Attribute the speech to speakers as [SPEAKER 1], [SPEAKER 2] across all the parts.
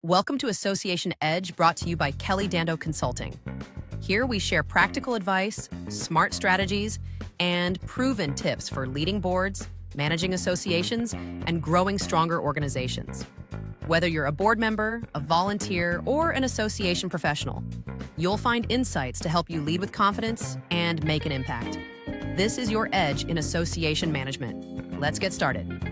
[SPEAKER 1] Welcome to Association Edge, brought to you by Kelly Dando Consulting. Here we share practical advice, smart strategies, and proven tips for leading boards, managing associations, and growing stronger organizations. Whether you're a board member, a volunteer, or an association professional, you'll find insights to help you lead with confidence and make an impact. This is your edge in association management. Let's get started.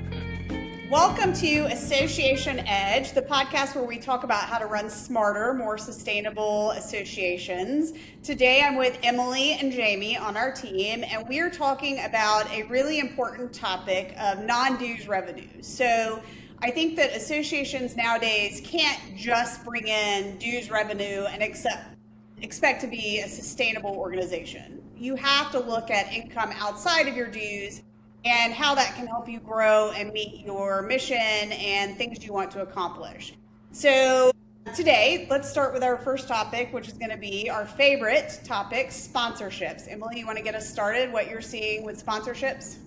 [SPEAKER 2] Welcome to Association Edge, the podcast where we talk about how to run smarter, more sustainable associations. Today I'm with Emily and Jamie on our team, and we are talking about a really important topic of non-dues revenues. So I think that associations nowadays can't just bring in dues revenue and expect to be a sustainable organization. You have to look at income outside of your dues and how that can help you grow and meet your mission and things you want to accomplish. So today, let's start with our first topic, which is going to be our favorite topic, sponsorships. Emily, you want to get us started? What you're seeing with sponsorships?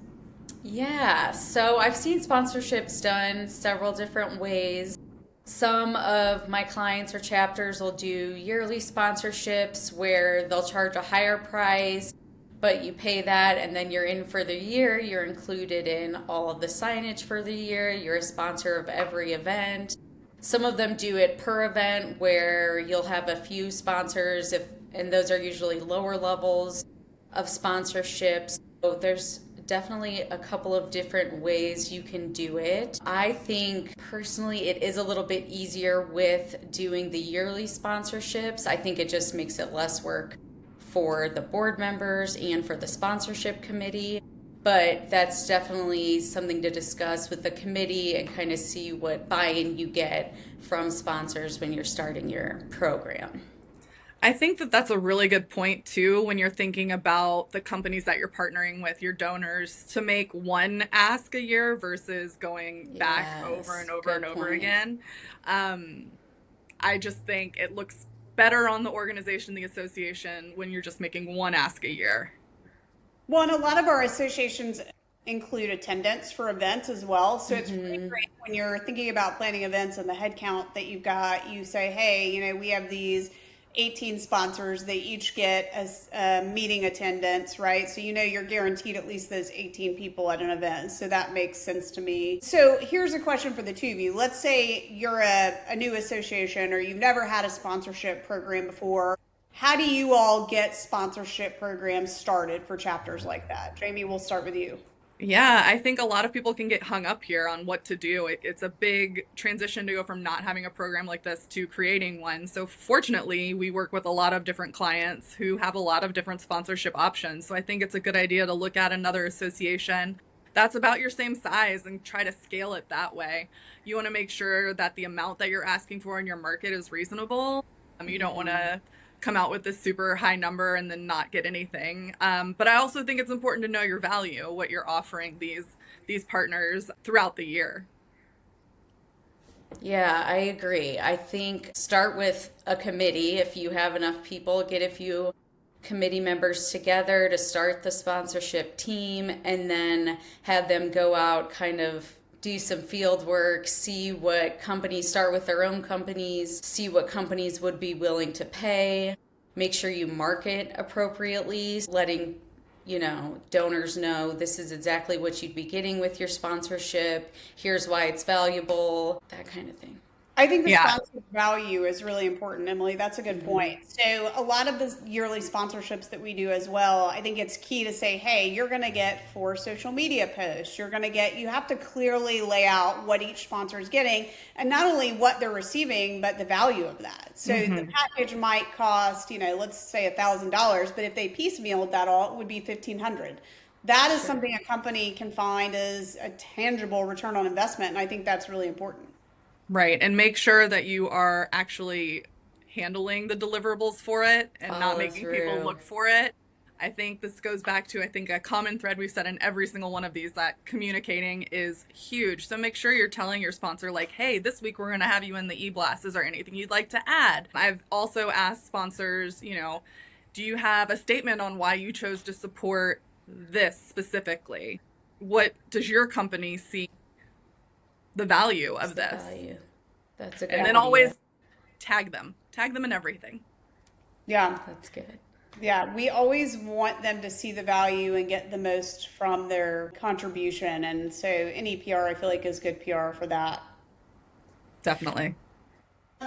[SPEAKER 3] Yeah, so I've seen sponsorships done several different ways. Some of my clients or chapters will do yearly sponsorships where they'll charge a higher price, but you pay that and then you're in for the year. You're included in all of the signage for the year. You're a sponsor of every event. Some of them do it per event where you'll have a few sponsors, and those are usually lower levels of sponsorships. So there's definitely a couple of different ways you can do it. I think personally it is a little bit easier with doing the yearly sponsorships. I think it just makes it less work for the board members and for the sponsorship committee. But that's definitely something to discuss with the committee and kind of see what buy-in you get from sponsors when you're starting your program.
[SPEAKER 4] I think that that's a really good point too when you're thinking about the companies that you're partnering with, your donors, to make one ask a year versus going back over and over and over again. I just think it looks better on the organization, the association, when you're just making one ask a year.
[SPEAKER 2] Well, and a lot of our associations include attendance for events as well. So it's really great when you're thinking about planning events and the head count that you've got. You say, hey, we have these 18 sponsors. They each get a meeting attendance, right? So you're guaranteed at least those 18 people at an event. So that makes sense to me. So here's a question for the two of you. Let's say you're a new association or you've never had a sponsorship program before. How do you all get sponsorship programs started for chapters like that? Jamie, we'll start with you.
[SPEAKER 4] Yeah, I think a lot of people can get hung up here on what to do. It's a big transition to go from not having a program like this to creating one. So fortunately, we work with a lot of different clients who have a lot of different sponsorship options. So I think it's a good idea to look at another association that's about your same size and try to scale it that way. You want to make sure that the amount that you're asking for in your market is reasonable. You don't want to come out with this super high number and then not get anything. But I also think it's important to know your value, what you're offering these partners throughout the year.
[SPEAKER 3] Yeah, I agree. I think start with a committee. If you have enough people, get a few committee members together to start the sponsorship team and then have them go out, kind of do some field work, see what companies, start with their own companies, see what companies would be willing to pay, make sure you market appropriately, letting donors know this is exactly what you'd be getting with your sponsorship, here's why it's valuable, that kind of thing.
[SPEAKER 2] I think the sponsor value is really important, Emily. That's a good point. So a lot of the yearly sponsorships that we do as well, I think it's key to say, hey, you're going to get 4 social media posts. You have to clearly lay out what each sponsor is getting and not only what they're receiving, but the value of that. So the package might cost, let's say $1,000, but if they piecemealed that all, it would be $1,500. That is something a company can find as a tangible return on investment. And I think that's really important.
[SPEAKER 4] Right. And make sure that you are actually handling the deliverables for it and not making people look for it. I think this goes back to, a common thread we've said in every single one of these, that communicating is huge. So make sure you're telling your sponsor, like, hey, this week we're going to have you in the e-blast. Is there anything you'd like to add? I've also asked sponsors, do you have a statement on why you chose to support this specifically? What does your company see the value of this?
[SPEAKER 3] That's a good
[SPEAKER 4] And then
[SPEAKER 3] idea.
[SPEAKER 4] always tag them in everything.
[SPEAKER 2] Yeah.
[SPEAKER 3] That's good.
[SPEAKER 2] Yeah, we always want them to see the value and get the most from their contribution. And so any PR, I feel like, is good PR for that.
[SPEAKER 4] Definitely.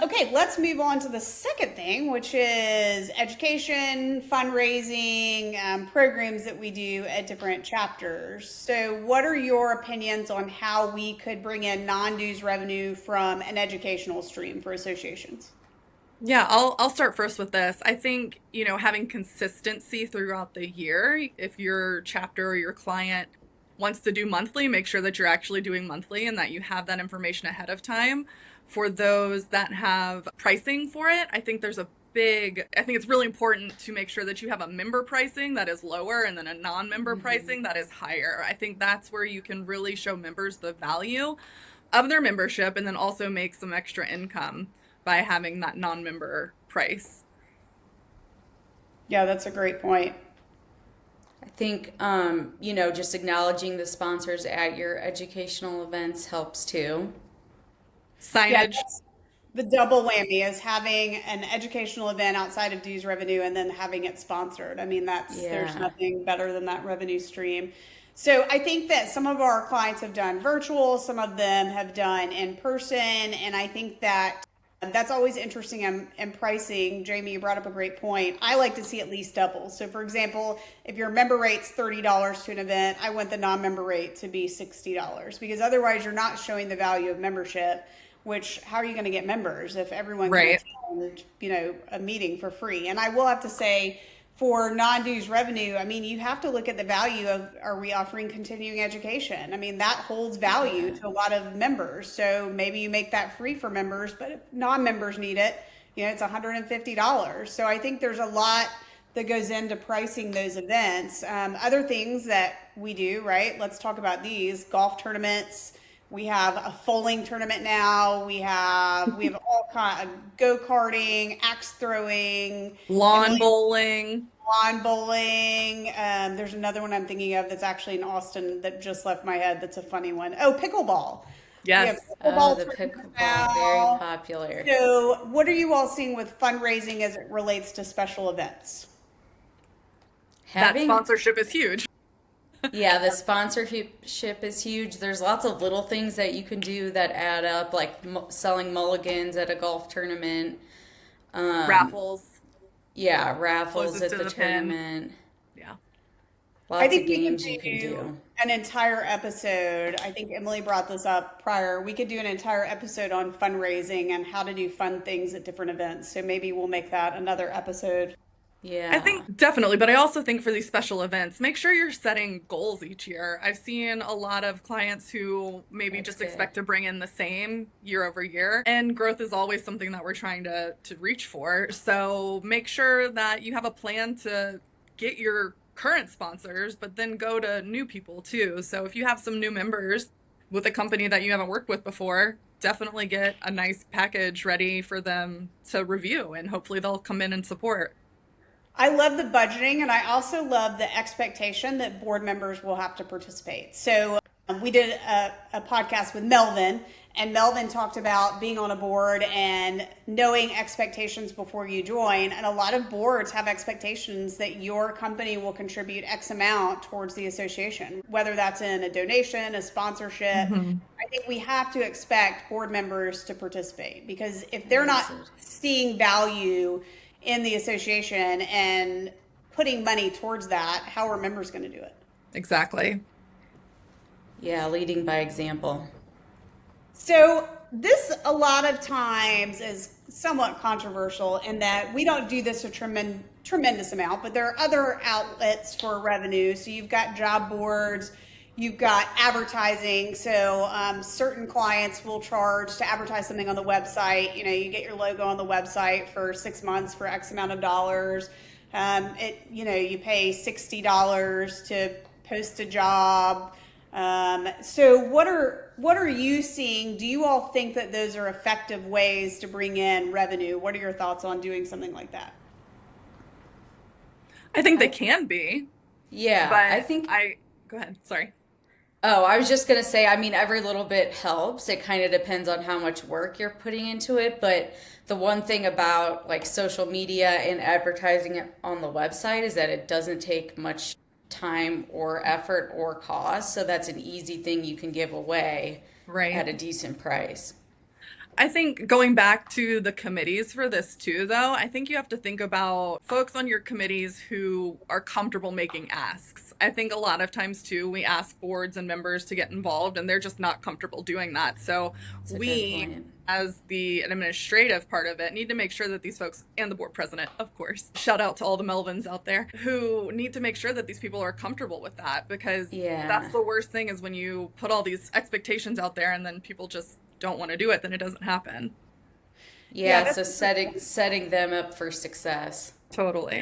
[SPEAKER 2] Okay, let's move on to the second thing, which is education, fundraising, programs that we do at different chapters. So, what are your opinions on how we could bring in non-dues revenue from an educational stream for associations?
[SPEAKER 4] Yeah, I'll start first with this. I think, having consistency throughout the year, if your chapter or your client wants to do monthly, make sure that you're actually doing monthly and that you have that information ahead of time. For those that have pricing for it, I think it's really important to make sure that you have a member pricing that is lower and then a non-member pricing that is higher. I think that's where you can really show members the value of their membership and then also make some extra income by having that non-member price.
[SPEAKER 2] Yeah, that's a great point.
[SPEAKER 3] I think, just acknowledging the sponsors at your educational events helps too.
[SPEAKER 2] Yeah,
[SPEAKER 4] Signage.
[SPEAKER 2] that's the double whammy is having an educational event outside of dues revenue and then having it sponsored. I mean, there's
[SPEAKER 3] Yeah.
[SPEAKER 2] nothing better than that revenue stream. So I think that some of our clients have done virtual, some of them have done in person, and I think that that's always interesting in pricing. Jamie, you brought up a great point. I like to see at least double. So, for example, if your member rate's $30 to an event, I want the non-member rate to be $60 because otherwise you're not showing the value of membership. Which, how are you going to get members if everyone can
[SPEAKER 4] Right.
[SPEAKER 2] attend, a meeting for free? And I will have to say, for non-dues revenue, I mean, you have to look at the value of, are we offering continuing education? I mean, that holds value to a lot of members. So maybe you make that free for members, but if non-members need it, it's $150. So I think there's a lot that goes into pricing those events. Other things that we do, right? Let's talk about these golf tournaments. We have a foaling tournament now. We have all kind of go karting, axe throwing,
[SPEAKER 4] Lawn
[SPEAKER 2] Emily,
[SPEAKER 4] bowling.
[SPEAKER 2] lawn bowling. There's another one I'm thinking of that's actually in Austin that just left my head. That's a funny one. Oh, pickleball. We have
[SPEAKER 4] Yes.
[SPEAKER 3] Oh,
[SPEAKER 2] pickleball
[SPEAKER 3] the
[SPEAKER 2] tournaments
[SPEAKER 3] pickleball, very
[SPEAKER 2] now.
[SPEAKER 3] popular.
[SPEAKER 2] So, what are you all seeing with fundraising as it relates to special events?
[SPEAKER 4] That
[SPEAKER 3] Having,
[SPEAKER 4] sponsorship is huge.
[SPEAKER 3] yeah, the sponsorship is huge. There's lots of little things that you can do that add up, like selling mulligans at a golf tournament. Um,
[SPEAKER 4] Raffles.
[SPEAKER 3] yeah, raffles
[SPEAKER 4] Closest
[SPEAKER 3] at
[SPEAKER 4] to
[SPEAKER 3] the
[SPEAKER 4] the pin.
[SPEAKER 3] tournament.
[SPEAKER 4] Yeah.
[SPEAKER 2] I
[SPEAKER 3] Lots of
[SPEAKER 2] think we could
[SPEAKER 3] games you can
[SPEAKER 2] do
[SPEAKER 3] do.
[SPEAKER 2] an entire episode. I think Emily brought this up prior. We could do an entire episode on fundraising and how to do fun things at different events. So maybe we'll make that another episode.
[SPEAKER 4] I
[SPEAKER 3] Yeah,
[SPEAKER 4] think definitely, but I also think for these special events, make sure you're setting goals each year. I've seen a lot of clients who maybe
[SPEAKER 3] that's
[SPEAKER 4] just
[SPEAKER 3] good.
[SPEAKER 4] expect to bring in the same year over year, and growth is always something that we're trying to reach for. So make sure that you have a plan to get your current sponsors, but then go to new people too. So if you have some new members with a company that you haven't worked with before, definitely get a nice package ready for them to review, and hopefully they'll come in and support.
[SPEAKER 2] I love the budgeting and I also love the expectation that board members will have to participate. So we did a podcast with Melvin, and Melvin talked about being on a board and knowing expectations before you join. And a lot of boards have expectations that your company will contribute X amount towards the association, whether that's in a donation, a sponsorship.
[SPEAKER 4] Mhm.
[SPEAKER 2] I think we have to expect board members to participate because if they're not
[SPEAKER 3] Understood.
[SPEAKER 2] seeing value in the association and putting money towards that, how are members going to do it?
[SPEAKER 4] Exactly.
[SPEAKER 3] Yeah, leading by example.
[SPEAKER 2] So this a lot of times is somewhat controversial in that we don't do this a tremendous amount, but there are other outlets for revenue. So you've got job boards, you've got advertising. So certain clients will charge to advertise something on the website. You get your logo on the website for 6 months for X amount of dollars. You pay $60 to post a job. So what are you seeing? Do you all think that those are effective ways to bring in revenue? What are your thoughts on doing something like that?
[SPEAKER 4] I think they
[SPEAKER 3] I
[SPEAKER 4] can be,
[SPEAKER 3] yeah, I
[SPEAKER 4] but
[SPEAKER 3] think
[SPEAKER 4] go ahead. Sorry.
[SPEAKER 3] Oh, I was just gonna say, I mean, every little bit helps. It kind of depends on how much work you're putting into it. But the one thing about like social media and advertising it on the website is that it doesn't take much time or effort or cost. So that's an easy thing you can give away
[SPEAKER 4] Right.
[SPEAKER 3] at a decent price.
[SPEAKER 4] I think going back to the committees for this too, though, I think you have to think about folks on your committees who are comfortable making asks. I think a lot of times too, we ask boards and members to get involved and they're just not comfortable doing that. So
[SPEAKER 3] It's a good
[SPEAKER 4] we,
[SPEAKER 3] point.
[SPEAKER 4] as the administrative part of it, need to make sure that these folks and the board president, of course, shout out to all the Melvins out there who need to make sure that these people are comfortable with that because that's
[SPEAKER 3] Yeah.
[SPEAKER 4] the worst thing is when you put all these expectations out there and then people just don't want to do it, then it doesn't happen.
[SPEAKER 2] Yeah,
[SPEAKER 3] Yeah,
[SPEAKER 2] that's
[SPEAKER 3] so setting them up for success.
[SPEAKER 4] Totally.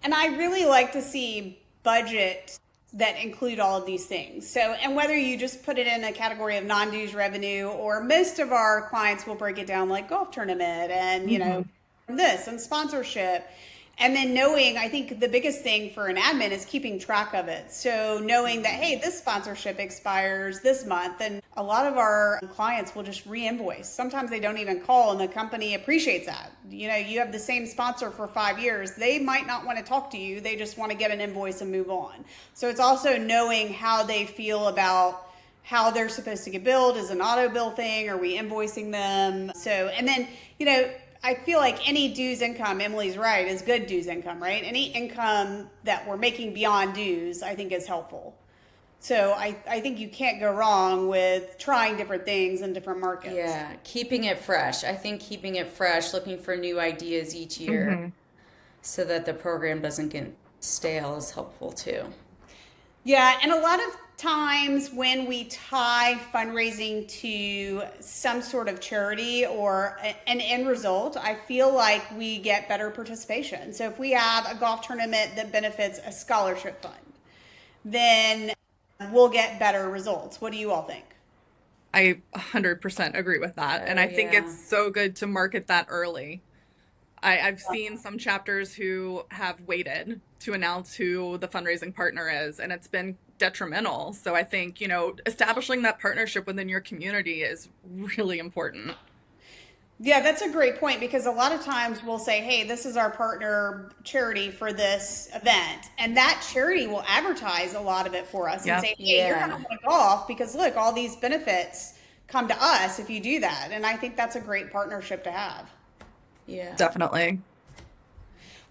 [SPEAKER 2] and I really like to see budget that include all of these things. So, and whether you just put it in a category of non-dues revenue, or most of our clients will break it down like golf tournament and,
[SPEAKER 4] Hmm.
[SPEAKER 2] this and sponsorship. And then knowing, I think the biggest thing for an admin is keeping track of it. So knowing that, hey, this sponsorship expires this month, and a lot of our clients will just re-invoice. Sometimes they don't even call, and the company appreciates that. You have the same sponsor for 5 years. They might not want to talk to you. They just want to get an invoice and move on. So it's also knowing how they feel about how they're supposed to get billed. Is an auto bill thing? Are we invoicing them? So, and then, I feel like any dues income, Emily's right, is good dues income, right? Any income that we're making beyond dues, I think is helpful. So I think you can't go wrong with trying different things in different markets.
[SPEAKER 3] Yeah, keeping it fresh. I think keeping it fresh, looking for new ideas each year
[SPEAKER 4] Hmm.
[SPEAKER 3] so that the program doesn't get stale is helpful too.
[SPEAKER 2] Yeah, and a lot of times when we tie fundraising to some sort of charity or an end result, I feel like we get better participation. So if we have a golf tournament that benefits a scholarship fund, then we'll get better results. What do you all think?
[SPEAKER 4] I 100% agree with that. And
[SPEAKER 3] Oh,
[SPEAKER 4] I think
[SPEAKER 3] yeah.
[SPEAKER 4] it's so good to market that early. I've seen some chapters who have waited to announce who the fundraising partner is, and it's been detrimental. So I think, establishing that partnership within your community is really important.
[SPEAKER 2] Yeah, that's a great point because a lot of times we'll say, hey, this is our partner charity for this event. And that charity will advertise a lot of it for us and
[SPEAKER 4] Yep.
[SPEAKER 2] say, hey, you're going to
[SPEAKER 3] Yeah.
[SPEAKER 2] want to golf because look, all these benefits come to us if you do that. And I think that's a great partnership to have.
[SPEAKER 3] Yeah.
[SPEAKER 4] Definitely.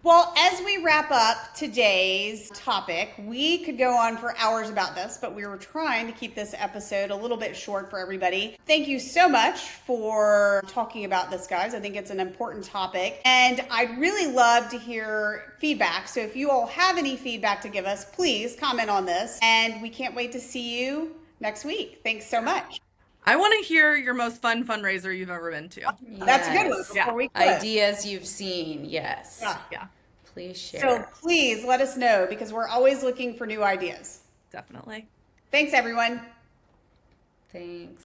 [SPEAKER 2] Well, as we wrap up today's topic, we could go on for hours about this, but we were trying to keep this episode a little bit short for everybody. Thank you so much for talking about this, guys. I think it's an important topic, and I'd really love to hear feedback. So if you all have any feedback to give us, please comment on this, and we can't wait to see you next week. Thanks so much.
[SPEAKER 4] I want to hear your most fun fundraiser you've ever been to.
[SPEAKER 2] That's a good one
[SPEAKER 3] Yes.
[SPEAKER 4] Yeah.
[SPEAKER 2] before we close.
[SPEAKER 3] Ideas you've seen. Yes.
[SPEAKER 2] Yeah.
[SPEAKER 4] Yeah,
[SPEAKER 3] Please
[SPEAKER 2] So
[SPEAKER 3] share.
[SPEAKER 2] please let us know because we're always looking for new ideas.
[SPEAKER 4] definitely.
[SPEAKER 2] Thanks, everyone.
[SPEAKER 3] Thanks.